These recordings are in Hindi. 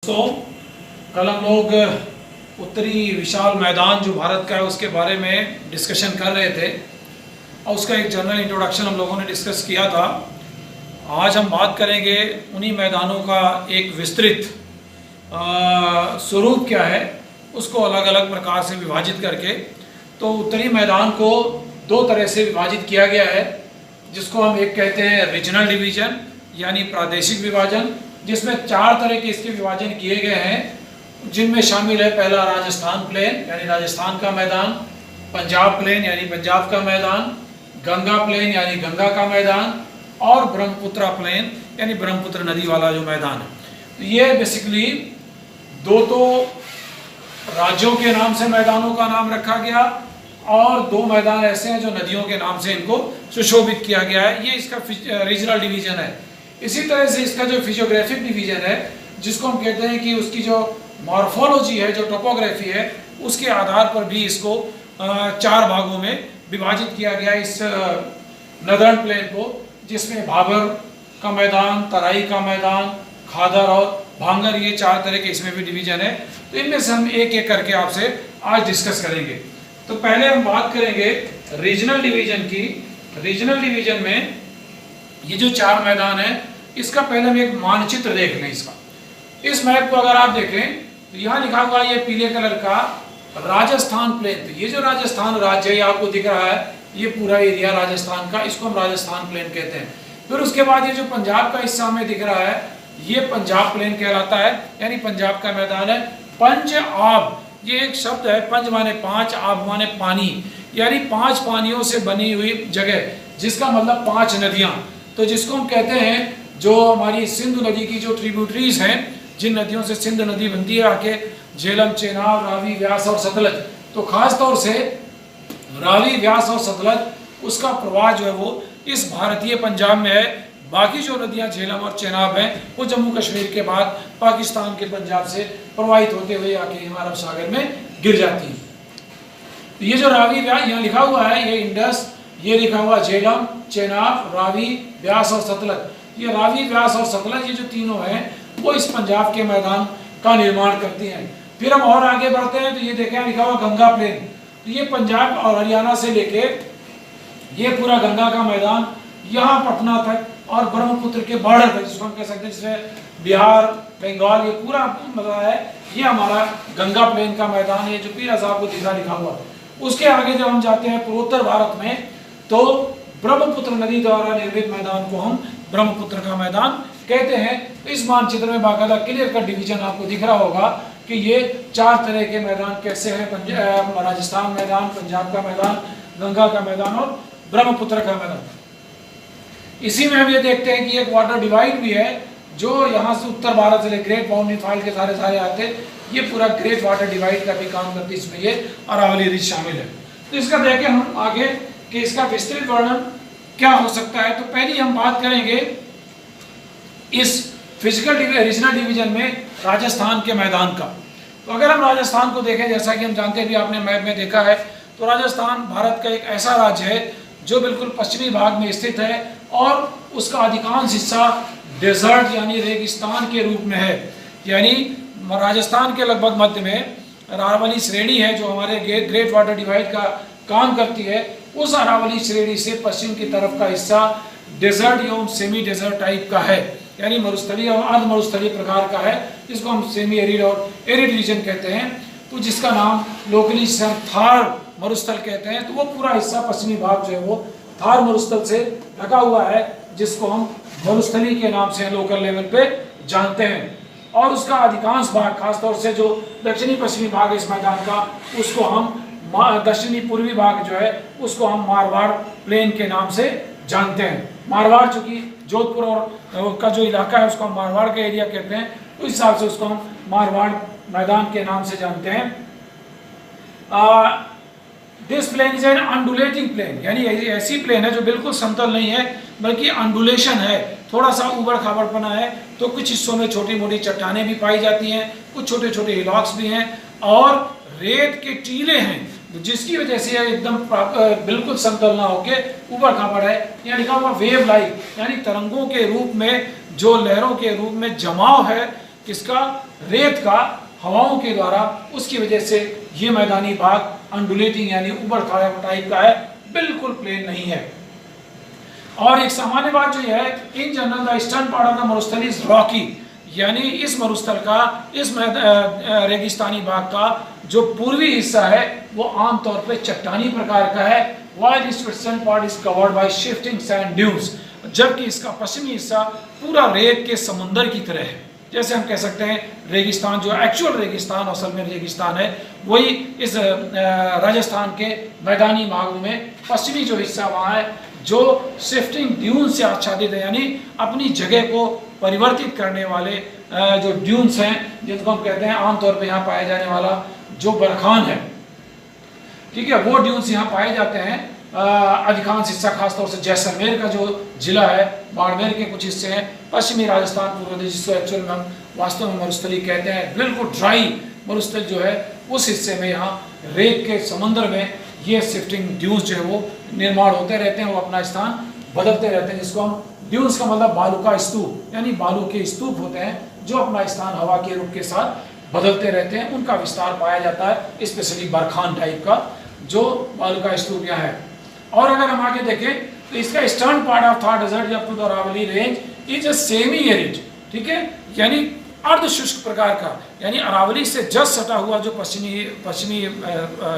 तो कल हम लोग उत्तरी विशाल मैदान जो भारत का है उसके बारे में डिस्कशन कर रहे थे और उसका एक जनरल इंट्रोडक्शन हम लोगों ने डिस्कस किया था। आज हम बात करेंगे उन्हीं मैदानों का एक विस्तृत स्वरूप क्या है, उसको अलग अलग प्रकार से विभाजित करके। तो उत्तरी मैदान को दो तरह से विभाजित किया गया है, जिसको हम एक कहते हैं रीजनल डिवीजन यानी प्रादेशिक विभाजन, जिसमें चार तरह के इसके विभाजन किए गए हैं, जिनमें शामिल है पहला राजस्थान प्लेन यानी राजस्थान का मैदान, पंजाब प्लेन यानी पंजाब का मैदान, गंगा प्लेन यानी गंगा का मैदान और ब्रह्मपुत्र प्लेन यानी ब्रह्मपुत्र नदी वाला जो मैदान है। तो ये बेसिकली दो तो राज्यों के नाम से मैदानों का नाम रखा गया और दो मैदान ऐसे हैं जो नदियों के नाम से इनको सुशोभित किया गया है। ये इसका रीजनल डिवीजन है। इसी तरह से इसका जो फिजियोग्राफिक डिवीजन है, जिसको हम कहते हैं कि उसकी जो मॉर्फोलॉजी है, जो टोपोग्राफी है, उसके आधार पर भी इसको चार भागों में विभाजित किया गया इस नदर्न प्लेन को, जिसमें भाबर का मैदान, तराई का मैदान, खादर और भांगर, ये चार तरह के इसमें भी डिवीजन है। तो इनमें से हम एक एक करके आपसे आज डिस्कस करेंगे। तो पहले हम बात करेंगे रीजनल डिवीजन की। रीजनल डिवीजन में ये जो चार मैदान है, इसका पहले हम एक मानचित्र देख लें। इसका इस मैप को अगर आप देखें तो यहाँ लिखा हुआ ये पीले कलर का राजस्थान प्लेन। तो ये जो राजस्थान राज्य है आपको दिख रहा है, ये पूरा एरिया राजस्थान का, इसको हम राजस्थान प्लेन कहते हैं। फिर उसके बाद ये जो पंजाब का हिस्सा हमें दिख रहा है, ये पंजाब प्लेन कहलाता है, यानी पंजाब का मैदान है। पंज आब, ये एक शब्द है, पंज माने पांच, आब माने पानी, यानी पांच पानियों से बनी हुई जगह, जिसका मतलब पांच नदियां। तो जिसको हम कहते हैं, जो हमारी सिंधु नदी की जो ट्रिब्यूटरीज हैं, जिन नदियों से सिंधु नदी बनती है आके, झेलम, चेनाब, रावी, व्यास और सतलज। तो खास तौर से रावी, व्यास और सतलज, उसका प्रवाह जो है वो इस भारतीय पंजाब में है। बाकी जो नदियां झेलम और चेनाब हैं, वो जम्मू कश्मीर के बाद पाकिस्तान के पंजाब से प्रवाहित होते हुए आके हिंद अरब सागर में गिर जाती हैं। तो ये जो रावी, व्यास यहाँ लिखा हुआ है, ये इंडस, ये लिखा हुआ झेलम, चेनाब, रावी, व्यास और सतलज। ये रावी, व्यास और सतलज, ये जो तीनों हैं, वो इस पंजाब के मैदान का निर्माण करती हैं। फिर हम और आगे बढ़ते हैं तो ये देखें लिखा हुआ गंगा प्लेन। तो ये पंजाब और हरियाणा से लेके ये पूरा गंगा का मैदान यहाँ पटना तक और ब्रह्मपुत्र के बॉर्डर तक, जिसको हम कह सकते हैं जिसमें बिहार, बंगाल, ये पूरा मतलब है, ये हमारा गंगा प्लेन का मैदान है, जो पीला साहब को दिखा लिखा हुआ। उसके आगे जब हम जाते हैं पूर्वोत्तर भारत में, तो ब्रह्मपुत्र नदी द्वारा निर्मित मैदान को हम ब्रह्मपुत्र का मैदान कहते हैं। इस मानचित्र में बाकायदा क्लियर कट डिवीजन आपको दिख रहा होगा कि ये चार तरह के मैदान कैसे हैं, राजस्थान मैदान, पंजाब का मैदान, गंगा का मैदान और ब्रह्मपुत्र का मैदान। इसी में हम ये देखते हैं कि एक वाटर डिवाइड भी है, जो यहाँ से उत्तर भारत से ग्रेट बाउंड्री फाइल के सारे आते हैं। ये पूरा ग्रेट वाटर डिवाइड का भी काम करती है, इसमें ये अरावली रिज शामिल है। तो इसका देखें हम आगे कि इसका विस्तृत वर्णन क्या हो सकता है। तो पहली हम बात करेंगे इस फिजिकल रीजनल डिवीजन में राजस्थान के मैदान का। तो अगर हम राजस्थान को देखें, जैसा कि हम जानते हैं, भी आपने मैप में देखा है, तो राजस्थान भारत का एक ऐसा राज्य है जो बिल्कुल पश्चिमी भाग में स्थित है और उसका अधिकांश हिस्सा डेजर्ट यानी रेगिस्तान के रूप में है। यानी राजस्थान के लगभग मध्य में अरावली श्रेणी है, जो हमारे ग्रेट वाटर डिवाइड का काम करती है। उस अरावली श्रेणी से पश्चिम की तरफ का हिस्सा डेजर्ट एवं सेमी डेजर्ट टाइप का है, यानी मरुस्थलीय और अर्ध मरुस्थलीय प्रकार का है, जिसको हम सेमी एरिड और एरिड रीजन कहते हैं। तो जिसका नाम लोकली थार मरुस्थल कहते हैं। तो वो पूरा हिस्सा पश्चिमी भाग जो है वो थार मरुस्थल से ढका हुआ है, जिसको हम मरुस्थली के नाम से लोकल लेवल पे जानते हैं। और उसका अधिकांश भाग, खासतौर से जो दक्षिणी पश्चिमी भाग है इस मैदान का, उसको हम दक्षिणी पूर्वी भाग जो है उसको हम मारवाड़ प्लेन के नाम से जानते हैं। मारवाड़, चूंकि जोधपुर और का जो इलाका है उसको हम मारवाड़ का एरिया कहते हैं, तो इस हिसाब से उसको हम मारवाड़ मैदान के नाम से जानते हैं। This plane is an undulating plane, यानी ऐसी प्लेन है जो बिल्कुल समतल नहीं है, बल्कि अंडुलेशन है, थोड़ा सा उबड़ खाबड़पना है। तो कुछ हिस्सों में छोटी मोटी चट्टानें भी पाई जाती हैं, कुछ छोटे छोटे हिलॉक्स भी हैं और रेत के टीले हैं, जिसकी वजह से एकदम बिल्कुल समतल ना होके ऊपर खापड़ है। यहाँ लिखा हुआ वेव लाइक, यानी तरंगों के रूप में, जो लहरों के रूप में जमाव है, किसका, रेत का, हवाओं के द्वारा, उसकी वजह से ये मैदानी भाग अंडुलेटिंग यानी उबड़ खाबड़ टाइप का है, बिल्कुल प्लेन नहीं है। और एक सामान्य बात जो है, in general the eastern part of the मरुस्थल इज रॉकी, यानी इस मरुस्थल का, इस रेगिस्तानी भाग का जो पूर्वी हिस्सा है वो आमतौर पे चट्टानी प्रकार का है, while its western part is covered by shifting sand dunes, जबकि इसका पश्चिमी हिस्सा पूरा रेत के समुंदर की तरह है। जैसे हम कह सकते हैं रेगिस्तान, जो एक्चुअल रेगिस्तान असल में रेगिस्तान है, वही इस राजस्थान के मैदानी भागों में पश्चिमी जो हिस्सा वहाँ है जो शिफ्टिंग ड्यून से आच्छादित है, यानी अपनी जगह को परिवर्तित करने वाले जो ड्यून्स हैं, जिनको हम कहते हैं आमतौर पे यहाँ पाया जाने वाला जो बरखान है, ठीक है, वो ड्यून्स यहाँ पाए जाते हैं। अधिकांश हिस्सा खासतौर से जैसलमेर का जो जिला है, बाड़मेर के कुछ हिस्से हैं, पश्चिमी राजस्थान पूर्व प्रदेश, जिसको एक्चुअल में हम वास्तव में मरुस्थली कहते हैं, बिल्कुल ड्राई मरुस्थल जो है, उस हिस्से में यहाँ रेत के समुद्र में ये शिफ्टिंग ड्यून्स जो है वो निर्माण होते रहते हैं, वो अपना स्थान बदलते रहते हैं, जिसको हम, ड्यून्स का मतलब बालू का स्तूप, यानी बालू के स्तूप होते हैं जो अपना स्थान हवा के रुख के साथ बदलते रहते हैं, उनका विस्तार पाया जाता है, स्पेशली बरखान टाइप का जो बालू का स्तूप यहाँ है। और अगर हम आगे देखें तो इसका eastern part of Thar desert up to the Aravalli range is a semi arid, ठीक है, यानी अर्ध शुष्क प्रकार का, यानी अरावली से जस्ट सटा हुआ जो पश्चिमी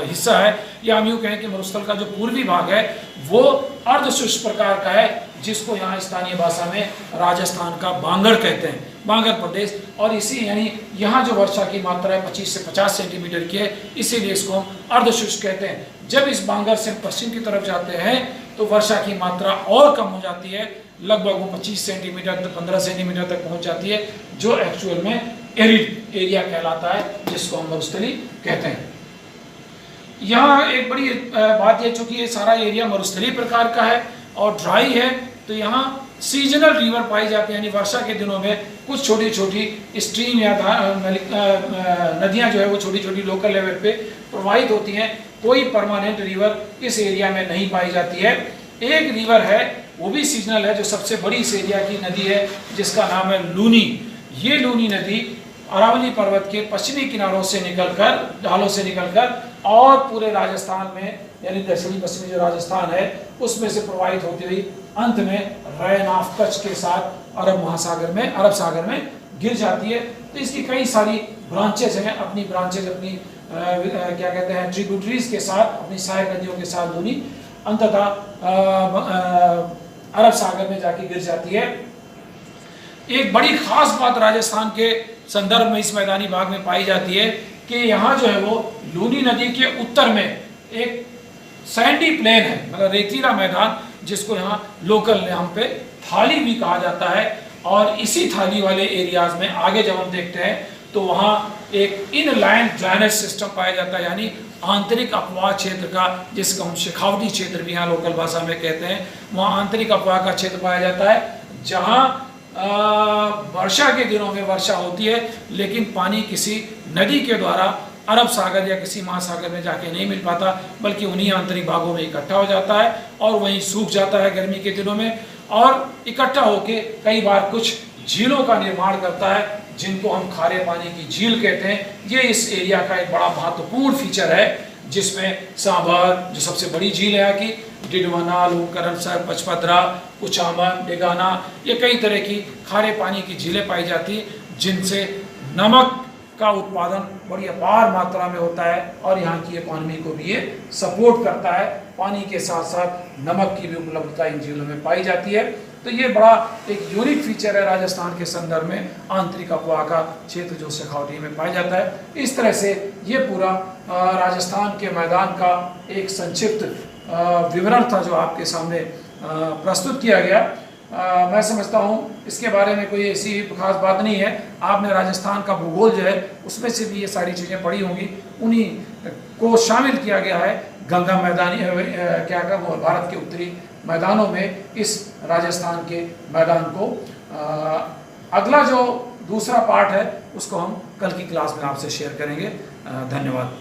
हिस्सा है, या हम यूँ कहें कि मरुस्थल का जो पूर्वी भाग है वो अर्ध शुष्क प्रकार का है, जिसको यहाँ स्थानीय भाषा में राजस्थान का बांगड़ कहते हैं, बांगड़ प्रदेश। और इसी यानी यहाँ जो वर्षा की मात्रा है 25 से 50 सेंटीमीटर की है, इसीलिए इसको हम अर्ध शुष्क कहते हैं। जब इस बांगड़ से पश्चिम की तरफ जाते हैं तो वर्षा की मात्रा और कम हो जाती है, लगभग वो 25 सेंटीमीटर तो 15 सेंटीमीटर तक पहुंच जाती है, जो एक्चुअल में एरिड एरिया कहलाता है, जिसको हम मरुस्थली कहते हैं। यहाँ एक बड़ी बात है, चूंकि ये सारा एरिया मरुस्थली प्रकार का है और ड्राई है, तो यहाँ सीजनल रिवर पाई जाती है, यानी वर्षा के दिनों में कुछ छोटी छोटी स्ट्रीम या नदियाँ जो है वो छोटी छोटी लोकल लेवल पे प्रवाहित होती हैं, कोई परमानेंट रिवर इस एरिया में नहीं पाई जाती है। एक रिवर है, वो भी सीजनल है, जो सबसे बड़ी इस एरिया की नदी है, जिसका नाम है लूनी। ये लूनी नदी अरावली पर्वत के पश्चिमी किनारों से निकलकर, ढालों से निकलकर और पूरे राजस्थान में, यानी दक्षिणी पश्चिमी जो राजस्थान है उसमें से प्रवाहित होती हुई अंत में रैन ऑफ कच्छ के साथ अरब सागर में गिर जाती है। तो इसकी कई सारी ब्रांचेज हैं, अपनी ब्रांचेज, अपनी क्या कहते हैं, ट्रिब्यूटरीज के साथ, अपनी सहायक नदियों के साथ लूनी अंततः अरब सागर में जाके गिर जाती है। एक बड़ी खास बात राजस्थान के संदर्भ में इस मैदानी भाग में पाई जाती है कि यहाँ जो है वो लूनी नदी के उत्तर में एक सैंडी प्लेन है, मतलब रेतीला मैदान, जिसको यहाँ लोकल नाम पे थाली भी कहा जाता है। और इसी थाली वाले एरियाज में आगे जब हम देखते हैं तो वहाँ एक इनलाइन ड्रेनेज सिस्टम पाया जाता है, यानी आंतरिक अपवाह क्षेत्र का, जिसको हम शेखावटी क्षेत्र भी यहाँ लोकल भाषा में कहते हैं, वहाँ आंतरिक अपवाह का क्षेत्र पाया जाता है, जहाँ वर्षा के दिनों में वर्षा होती है, लेकिन पानी किसी नदी के द्वारा अरब सागर या किसी महासागर में जाके नहीं मिल पाता, बल्कि उन्हीं आंतरिक भागों में इकट्ठा हो जाता है और वहीं सूख जाता है गर्मी के दिनों में, और इकट्ठा होके कई बार कुछ झीलों का निर्माण करता है, जिनको हम खारे पानी की झील कहते हैं। ये इस एरिया का एक बड़ा महत्वपूर्ण फीचर है, जिसमें सांभर जो सबसे बड़ी झील है यहाँ की, डिडवाना, लोकरणसर, पचपदरा, कुचामन, डेगाना, ये कई तरह की खारे पानी की झीलें पाई जाती हैं, जिनसे नमक का उत्पादन बड़ी अपार मात्रा में होता है और यहाँ की इकोनॉमी को भी ये सपोर्ट करता है। पानी के साथ साथ नमक की भी उपलब्धता इन झीलों में पाई जाती है। तो ये बड़ा एक यूनिक फीचर है राजस्थान के संदर्भ में, आंतरिक अपवाह का क्षेत्र जो शेखावटी में पाया जाता है। इस तरह से ये पूरा राजस्थान के मैदान का एक संक्षिप्त विवरण था जो आपके सामने प्रस्तुत किया गया। मैं समझता हूँ इसके बारे में कोई ऐसी खास बात नहीं है। आपने राजस्थान का भूगोल जो है उसमें से भी ये सारी चीज़ें पढ़ी होंगी, उन्हीं को शामिल किया गया है गंगा मैदानी भारत के उत्तरी मैदानों में इस राजस्थान के मैदान को। अगला जो दूसरा पार्ट है उसको हम कल की क्लास में आपसे शेयर करेंगे। धन्यवाद।